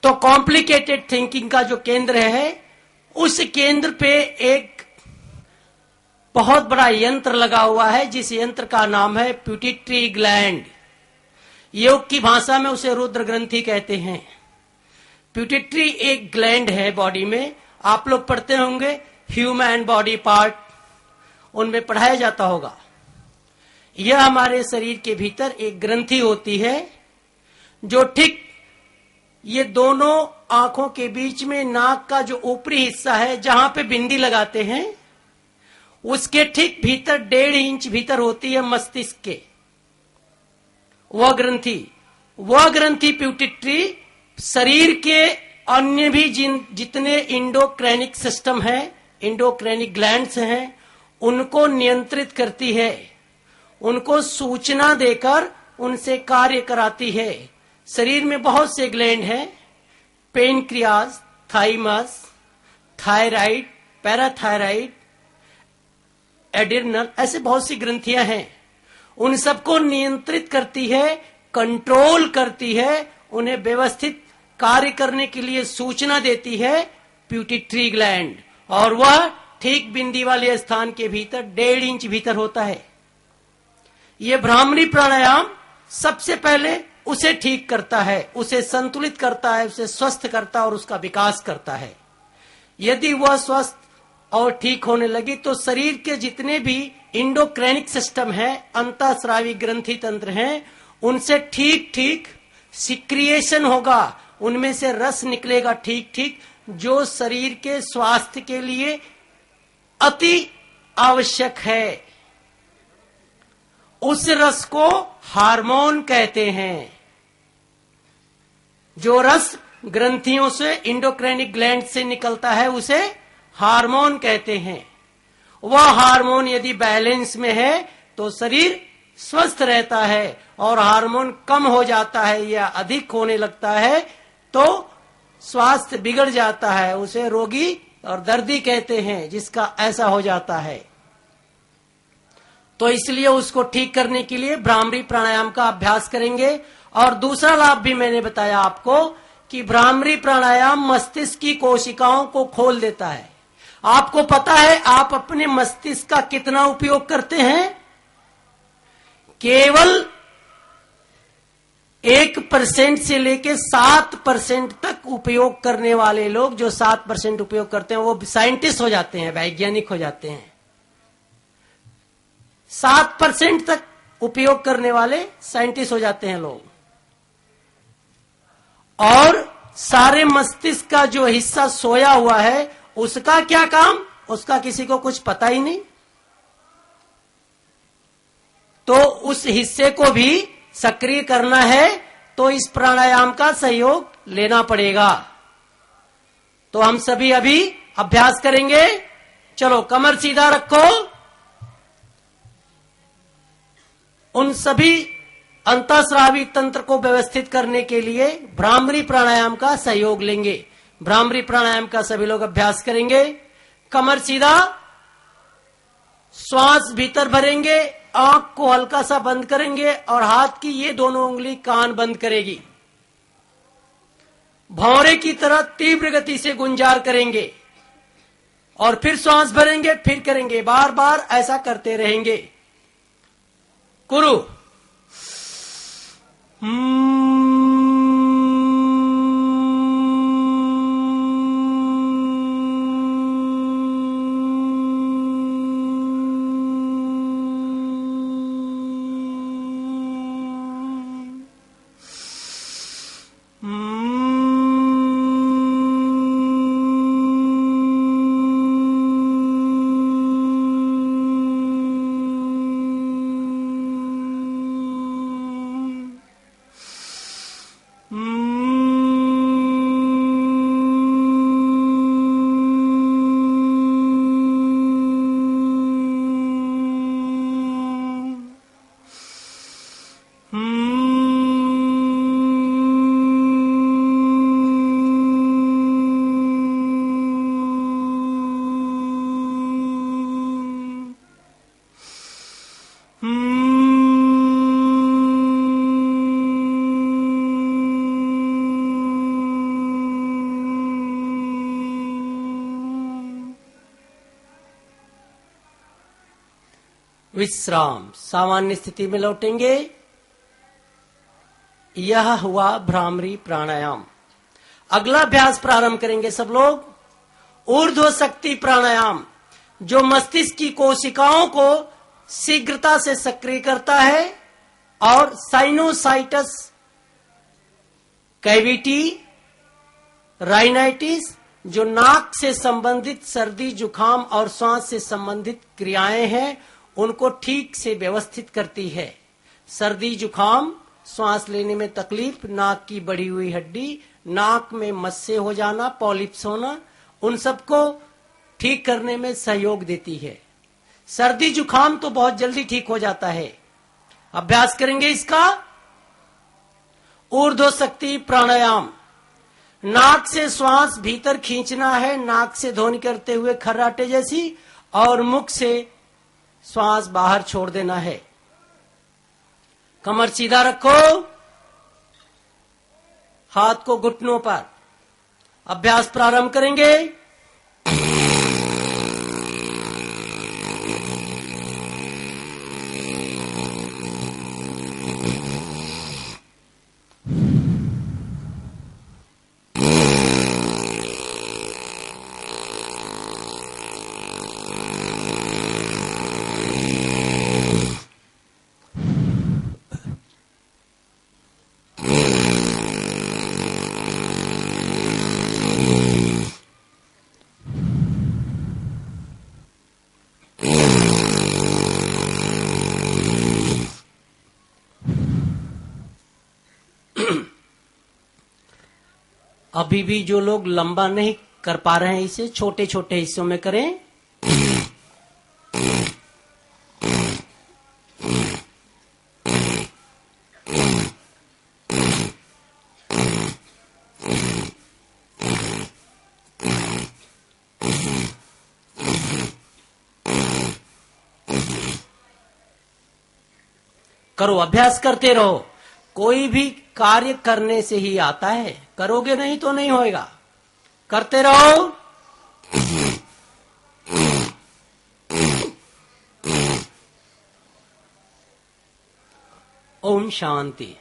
तो complicated thinking का जो केंद्र है, उस केंद्र पे एक बहुत बड़ा यंत्र लगा हुआ है, जिस यंत्र का नाम है पिट्यूटरी ग्लैंड। योग की भाषा में उसे रुद्र ग्रंथि कहते हैं। पिट्यूटरी एक ग्लैंड है बॉडी में, आप लोग पढ़ते होंगे ह्यूमन बॉडी पार्ट, उनमें पढ़ाया जाता होगा। यह हमारे शरीर के भीतर एक ग्रंथि होती है, जो ठीक ये दोनों आंखों के बीच में नाक का जो ऊपरी हिस्सा है, जहां पे बिंदी लगाते हैं, उसके ठीक भीतर 1.5 इंच भीतर होती है मस्तिष्क के वह ग्रंथि पिट्यूटरी शरीर के अन्य भी जितने इंडोक्राइनिक सिस्टम है, इंडोक्राइनिक ग्लैंड्स हैं, उनको नियंत्रित करती है, उनको सूचना देकर उनसे कार्य कराती है। शरीर में बहुत से ग्लैंड हैं, pancreas, thymus, thyroid, parathyroid, adrenal, ऐसे बहुत सी ग्रंथियां हैं। उन सबको नियंत्रित करती है, कंट्रोल करती है, उन्हें व्यवस्थित कार्य करने के लिए सूचना देती है पिट्यूटरी ग्लैंड, और वह ठीक बिंदी वाले स्थान के भीतर 1.5 इंच भीतर होता है। यह भ्रामरी प्राणायाम सबसे पहले उसे ठीक करता है, उसे संतुलित करता है, उसे स्वस्थ करता है और उसका विकास करता है। यदि वह स्वस्थ और ठीक होने लगी तो शरीर के जितने भी इंडोक्राइनिक सिस्टम है, अंतःस्रावी ग्रंथि तंत्र हैं, उनसे ठीक ठीक सिक्रिएशन होगा, उनमें से रस निकलेगा ठीक ठीक, जो शरीर के स्वास्थ्य के लिए अति आवश्यक है। उस रस को हार्मोन कहते हैं। जो रस ग्रंथियों से, इंडोक्राइनिक ग्लैंड से निकलता है, उसे हार्मोन कहते हैं। वह हार्मोन यदि बैलेंस में है तो शरीर स्वस्थ रहता है, और हार्मोन कम हो जाता है या अधिक होने लगता है तो स्वास्थ्य बिगड़ जाता है। उसे रोगी और दर्दी कहते हैं, जिसका ऐसा हो जाता है। तो इसलिए उसको ठीक करने के लिए भ्रामरी प्राणायाम का अभ्यास करेंगे। और दूसरा लाभ भी मैंने बताया आपको कि भ्रामरी प्राणायाम मस्तिष्क की कोशिकाओं को खोल देता है। आपको पता है आप अपने मस्तिष्क का कितना उपयोग करते हैं? केवल 1% से लेकर 7% तक उपयोग करने वाले लोग, जो 7% उपयोग करते हैं, वो साइंटिस्ट हो जाते हैं, वैज्ञानिक हो जाते हैं। 7% तक उपयोग करने वाले साइंटिस्ट हो जाते हैं लोग। और सारे मस्तिष्क का जो हिस्सा सोया हुआ है, उसका क्या काम, उसका किसी को कुछ पता ही नहीं। तो उस हिस्से को भी सक्रिय करना है तो इस प्राणायाम का सहयोग लेना पड़ेगा। तो हम सभी अभी अभ्यास करेंगे। चलो कमर सीधा रखो। उन सभी अंतःस्रावी तंत्र को व्यवस्थित करने के लिए भ्रामरी प्राणायाम का सहयोग लेंगे। भ्रामरी प्राणायाम का सभी लोग अभ्यास करेंगे। कमर सीधा, श्वास भीतर भरेंगे, आंख को हल्का सा बंद करेंगे और हाथ की ये दोनों उंगली कान बंद करेगी। भौरे की तरह तीव्र गति से गुंजार करेंगे और फिर श्वास भरेंगे, फिर करेंगे, बार बार ऐसा करते रहेंगे। कुरु विश्राम, सामान्य स्थिति में लौटेंगे। यह हुआ भ्रामरी प्राणायाम। अगला अभ्यास प्रारंभ करेंगे सब लोग। ऊर्ध्व शक्ति प्राणायाम, जो मस्तिष्क की कोशिकाओं को शीघ्रता से सक्रिय करता है और साइनोसाइटस, कैविटी, राइनाइटिस, जो नाक से संबंधित सर्दी जुकाम और श्वास से संबंधित क्रियाएं हैं, उनको ठीक से व्यवस्थित करती है। सर्दी जुकाम, श्वास लेने में तकलीफ, नाक की बढ़ी हुई हड्डी, नाक में मस्से हो जाना, पॉलिप्स होना, उन सबको ठीक करने में सहयोग देती है। सर्दी जुकाम तो बहुत जल्दी ठीक हो जाता है। अभ्यास करेंगे इसका। ऊर्ध्व शक्ति प्राणायाम, नाक से श्वास भीतर खींचना है, नाक से ध्वनि करते हुए खर्राटे जैसी, और मुख से श्वास बाहर छोड़ देना है। कमर सीधा रखो, हाथ को घुटनों पर। अभ्यास प्रारंभ करेंगे। अभी भी जो लोग लंबा नहीं कर पा रहे हैं, इसे छोटे छोटे हिस्सों में करें। करो, अभ्यास करते रहो। कोई भी कार्य करने से ही आता है, करोगे नहीं तो नहीं होएगा। करते रहो। ओम शांति।